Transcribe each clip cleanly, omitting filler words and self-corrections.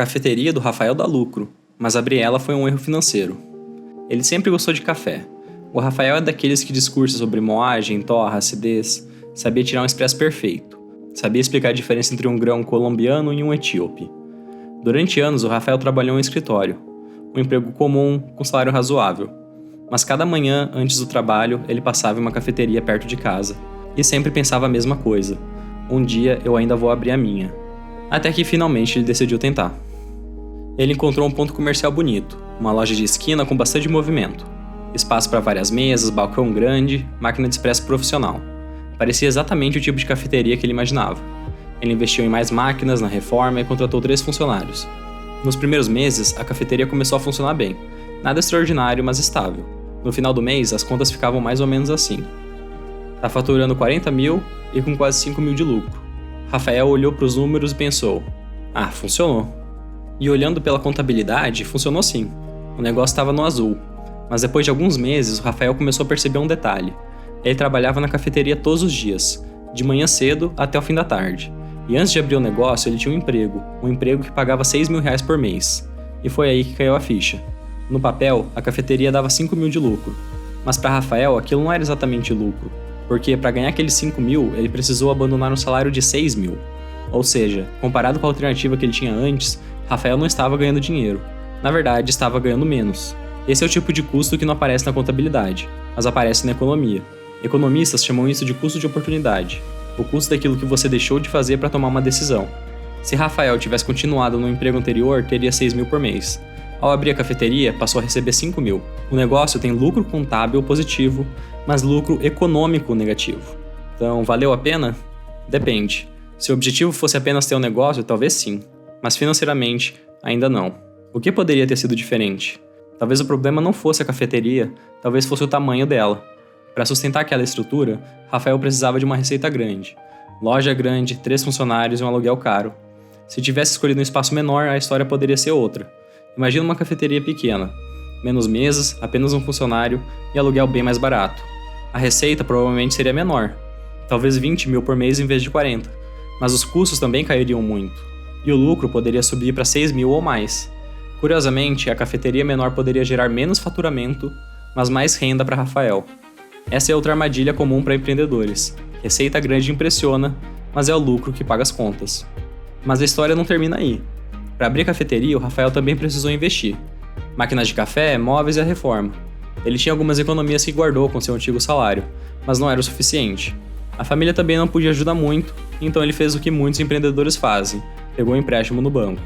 cafeteria do Rafael dá lucro, mas abrir ela foi um erro financeiro. Ele sempre gostou de café. O Rafael é daqueles que discursa sobre moagem, torra, acidez, sabia tirar um expresso perfeito, sabia explicar a diferença entre um grão colombiano e um etíope. Durante anos, o Rafael trabalhou em um escritório, um emprego comum, com salário razoável. Mas cada manhã, antes do trabalho, ele passava em uma cafeteria perto de casa, e sempre pensava a mesma coisa: um dia eu ainda vou abrir a minha. Até que finalmente ele decidiu tentar. Ele encontrou um ponto comercial bonito, uma loja de esquina com bastante movimento. Espaço para várias mesas, balcão grande, máquina de expresso profissional. Parecia exatamente o tipo de cafeteria que ele imaginava. Ele investiu em mais máquinas na reforma e contratou 3 funcionários. Nos primeiros meses, a cafeteria começou a funcionar bem. Nada extraordinário, mas estável. No final do mês, as contas ficavam mais ou menos assim. Tá faturando 40 mil e com quase 5 mil de lucro. Rafael olhou para os números e pensou: funcionou. E olhando pela contabilidade, funcionou sim. O negócio estava no azul. Mas depois de alguns meses, o Rafael começou a perceber um detalhe. Ele trabalhava na cafeteria todos os dias, de manhã cedo até o fim da tarde. E antes de abrir o negócio, ele tinha um emprego que pagava 6 mil reais por mês. E foi aí que caiu a ficha. No papel, a cafeteria dava 5 mil de lucro. Mas para Rafael, aquilo não era exatamente lucro, porque para ganhar aqueles 5 mil, ele precisou abandonar um salário de 6 mil. Ou seja, comparado com a alternativa que ele tinha antes, Rafael não estava ganhando dinheiro. Na verdade, estava ganhando menos. Esse é o tipo de custo que não aparece na contabilidade, mas aparece na economia. Economistas chamam isso de custo de oportunidade, o custo daquilo que você deixou de fazer para tomar uma decisão. Se Rafael tivesse continuado no emprego anterior, teria 6 mil por mês. Ao abrir a cafeteria, passou a receber 5 mil. O negócio tem lucro contábil positivo, mas lucro econômico negativo. Então, valeu a pena? Depende. Se o objetivo fosse apenas ter um negócio, talvez sim, mas financeiramente, ainda não. O que poderia ter sido diferente? Talvez o problema não fosse a cafeteria, talvez fosse o tamanho dela. Para sustentar aquela estrutura, Rafael precisava de uma receita grande. Loja grande, 3 funcionários e um aluguel caro. Se tivesse escolhido um espaço menor, a história poderia ser outra. Imagina uma cafeteria pequena. Menos mesas, apenas um funcionário e aluguel bem mais barato. A receita provavelmente seria menor. Talvez 20 mil por mês em vez de 40. Mas os custos também cairiam muito. E o lucro poderia subir para 6 mil ou mais. Curiosamente, a cafeteria menor poderia gerar menos faturamento, mas mais renda para Rafael. Essa é outra armadilha comum para empreendedores. Receita grande impressiona, mas é o lucro que paga as contas. Mas a história não termina aí. Para abrir a cafeteria, o Rafael também precisou investir. Máquinas de café, móveis e a reforma. Ele tinha algumas economias que guardou com seu antigo salário, mas não era o suficiente. A família também não podia ajudar muito, então ele fez o que muitos empreendedores fazem: pegou um empréstimo no banco.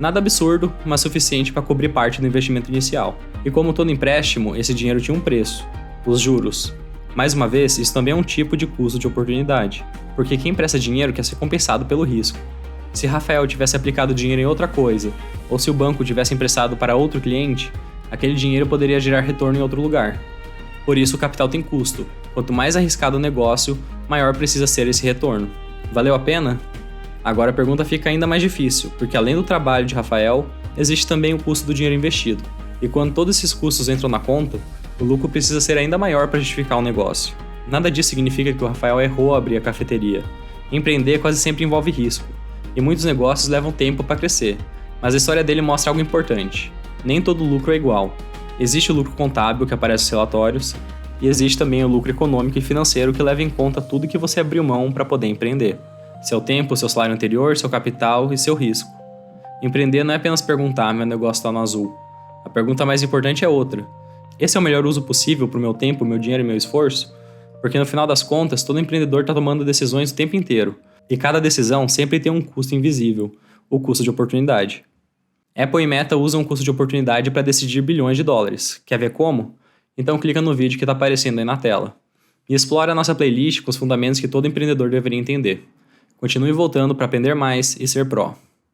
Nada absurdo, mas suficiente para cobrir parte do investimento inicial. E como todo empréstimo, esse dinheiro tinha um preço: os juros. Mais uma vez, isso também é um tipo de custo de oportunidade, porque quem empresta dinheiro quer ser compensado pelo risco. Se Rafael tivesse aplicado dinheiro em outra coisa, ou se o banco tivesse emprestado para outro cliente, aquele dinheiro poderia gerar retorno em outro lugar. Por isso, o capital tem custo. Quanto mais arriscado o negócio, maior precisa ser esse retorno. Valeu a pena? Agora a pergunta fica ainda mais difícil, porque além do trabalho de Rafael, existe também o custo do dinheiro investido. E quando todos esses custos entram na conta, o lucro precisa ser ainda maior para justificar o negócio. Nada disso significa que o Rafael errou ao abrir a cafeteria. Empreender quase sempre envolve risco, e muitos negócios levam tempo para crescer, mas a história dele mostra algo importante. Nem todo lucro é igual. Existe o lucro contábil que aparece nos relatórios, e existe também o lucro econômico e financeiro que leva em conta tudo que você abriu mão para poder empreender. Seu tempo, seu salário anterior, seu capital e seu risco. Empreender não é apenas perguntar: meu negócio está no azul. A pergunta mais importante é outra: esse é o melhor uso possível para o meu tempo, meu dinheiro e meu esforço? Porque no final das contas, todo empreendedor está tomando decisões o tempo inteiro. E cada decisão sempre tem um custo invisível, o custo de oportunidade. Apple e Meta usam o custo de oportunidade para decidir bilhões de dólares. Quer ver como? Então clica no vídeo que está aparecendo aí na tela. E explora a nossa playlist com os fundamentos que todo empreendedor deveria entender. Continue voltando para aprender mais e ser pró.